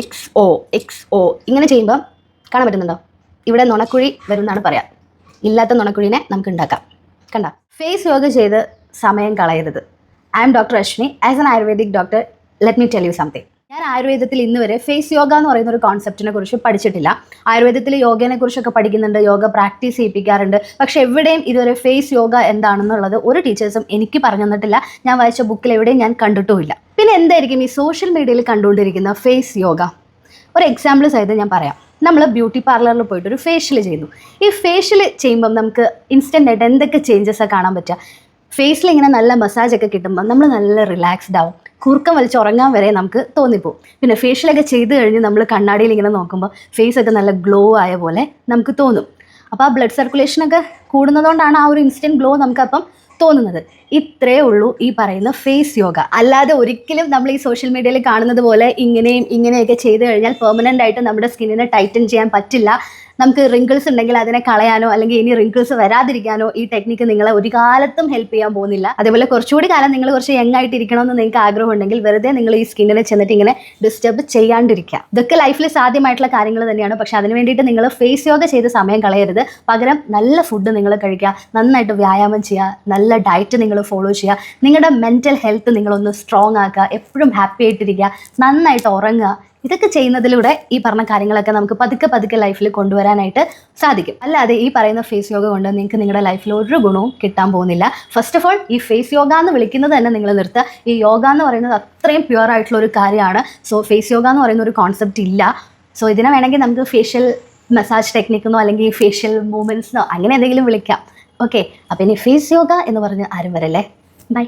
XO ഇങ്ങനെ ചെയ്യുമ്പോൾ കാണാൻ പറ്റുന്നുണ്ടോ? ഇവിടെ നുണക്കുഴി വരുമെന്നാണ് പറയാം. ഇല്ലാത്ത നുണക്കുഴിനെ നമുക്ക് ഉണ്ടാക്കാം. കണ്ട, ഫേസ് യോഗ ചെയ്ത് സമയം കളയരുത്. I M doctor Ashwini. As an ayurvedic doctor, let me tell you something. ഞാൻ ആയുർവേദത്തിൽ ഇന്ന് വരെ ഫേസ് യോഗ എന്ന് പറയുന്ന ഒരു കോൺസെപ്റ്റിനെ കുറിച്ച് പഠിച്ചിട്ടില്ല. ആയുർവേദത്തിൽ യോഗയെ കുറിച്ചൊക്കെ പഠിക്കുന്നുണ്ട്, യോഗ പ്രാക്ടീസ് ചെയ്യിപ്പിക്കാറുണ്ട്. പക്ഷെ എവിടെയും ഇതുവരെ ഫേസ് യോഗ എന്താണെന്നുള്ളത് ഒരു ടീച്ചേഴ്സും എനിക്ക് പറഞ്ഞു തന്നിട്ടില്ല. ഞാൻ വായിച്ച ബുക്കിൽ എവിടെയും ഞാൻ കണ്ടിട്ടുമില്ല. പിന്നെ എന്തായിരിക്കും ഈ സോഷ്യൽ മീഡിയയിൽ കണ്ടുകൊണ്ടിരിക്കുന്ന ഫേസ് യോഗ? ഒരു എക്സാമ്പിൾ സഹിതം ഞാൻ പറയാം. നമ്മൾ ബ്യൂട്ടി പാർലറിൽ പോയിട്ട് ഒരു ഫേഷ്യൽ ചെയ്യുന്നു. ഈ ഫേഷ്യൽ ചെയ്യുമ്പം നമുക്ക് ഇൻസ്റ്റൻ്റ് ആയിട്ട് എന്തൊക്കെ ചേഞ്ചസാണ് കാണാൻ പറ്റുക? ഫേസിൽ ഇങ്ങനെ നല്ല മസാജൊക്കെ കിട്ടുമ്പോൾ നമ്മൾ നല്ല റിലാക്സ്ഡ് ആവും. കുറുക്കം വലിച്ച് ഉറങ്ങാൻ വരെ നമുക്ക് തോന്നിപ്പോവും. പിന്നെ ഫേഷ്യലൊക്കെ ചെയ്ത് കഴിഞ്ഞ് നമ്മൾ കണ്ണാടിയിൽ ഇങ്ങനെ നോക്കുമ്പോൾ ഫേസൊക്കെ നല്ല ഗ്ലോ ആയ പോലെ നമുക്ക് തോന്നും. അപ്പോൾ ആ ബ്ലഡ് സർക്കുലേഷനൊക്കെ കൂടുന്നതുകൊണ്ടാണ് ആ ഒരു ഇൻസ്റ്റൻറ്റ് ഗ്ലോ നമുക്കപ്പം തോന്നുന്നത്. ഇത്രയേ ഉള്ളൂ ഈ പറയുന്ന ഫേസ് യോഗ. അല്ലാതെ ഒരിക്കലും നമ്മൾ ഈ സോഷ്യൽ മീഡിയയിൽ കാണുന്നത് പോലെ ഇങ്ങനെയൊക്കെ ചെയ്ത് കഴിഞ്ഞാൽ പെർമനൻ്റ് ആയിട്ട് നമ്മുടെ സ്കിന്നിനെ ടൈറ്റൻ ചെയ്യാൻ പറ്റില്ല. നമുക്ക് റിങ്കിൾസ് ഉണ്ടെങ്കിൽ അതിനെ കളയാനോ അല്ലെങ്കിൽ ഇനി റിങ്കിൾസ് വരാതിരിക്കാനോ ഈ ടെക്നിക്ക് നിങ്ങളെ ഒരു കാലത്തും ഹെൽപ്പ് ചെയ്യാൻ പോകുന്നില്ല. അതേപോലെ കുറച്ചുകൂടി കാലം നിങ്ങൾ കുറച്ച് യങ് ആയിട്ട് ഇരിക്കണമെന്ന് നിങ്ങൾക്ക് ആഗ്രഹം ഉണ്ടെങ്കിൽ വെറുതെ നിങ്ങൾ ഈ സ്കിന്നിനെ ചെന്നിട്ട് ഇങ്ങനെ ഡിസ്റ്റർബ് ചെയ്യാണ്ടിരിക്കുക. ഇതൊക്കെ ലൈഫിൽ സാധ്യമായിട്ടുള്ള കാര്യങ്ങൾ തന്നെയാണ്. പക്ഷെ അതിന് വേണ്ടിയിട്ട് നിങ്ങൾ ഫേസ് യോഗ ചെയ്ത് സമയം കളയരുത്. പകരം നല്ല ഫുഡ് നിങ്ങൾ കഴിക്കുക, നന്നായിട്ട് വ്യായാമം ചെയ്യുക, നല്ല ഡയറ്റ് നിങ്ങൾ ഫോളോ ചെയ്യുക, നിങ്ങളുടെ മെൻ്റൽ ഹെൽത്ത് നിങ്ങളൊന്ന് സ്ട്രോങ് ആക്കുക, എപ്പോഴും ഹാപ്പി ആയിട്ടിരിക്കുക, നന്നായിട്ട് ഉറങ്ങുക. ഇതൊക്കെ ചെയ്യുന്നതിലൂടെ ഈ പറഞ്ഞ കാര്യങ്ങളൊക്കെ നമുക്ക് പതുക്കെ ലൈഫിൽ കൊണ്ടുവരാനായിട്ട് സാധിക്കും. അല്ലാതെ ഈ പറയുന്ന ഫേസ് യോഗ കൊണ്ട് നിങ്ങൾക്ക് നിങ്ങളുടെ ലൈഫിൽ ഒരു ഗുണവും കിട്ടാൻ പോകുന്നില്ല. ഫസ്റ്റ് ഓഫ് ഓൾ ഈ ഫേസ് യോഗ എന്ന് വിളിക്കുന്നത് തന്നെ നിങ്ങൾ നിർത്തുക. ഈ യോഗ എന്ന് പറയുന്നത് അത്രയും പ്യുവർ ആയിട്ടുള്ള ഒരു കാര്യമാണ്. സോ ഫേസ് യോഗ എന്ന് പറയുന്ന ഒരു കോൺസെപ്റ്റ് ഇല്ല. സോ ഇതിനെ വേണമെങ്കിൽ നമുക്ക് ഫേഷ്യൽ മസാജ് ടെക്നിക്കെന്നോ അല്ലെങ്കിൽ ഫേഷ്യൽ മൂവ്മെൻറ്റ്സിനോ അങ്ങനെ എന്തെങ്കിലും വിളിക്കാം. ഓക്കെ, അപ്പോൾ ഇനി ഫേസ് യോഗ എന്ന് പറഞ്ഞ് ആരും വരല്ലേ. ബൈ.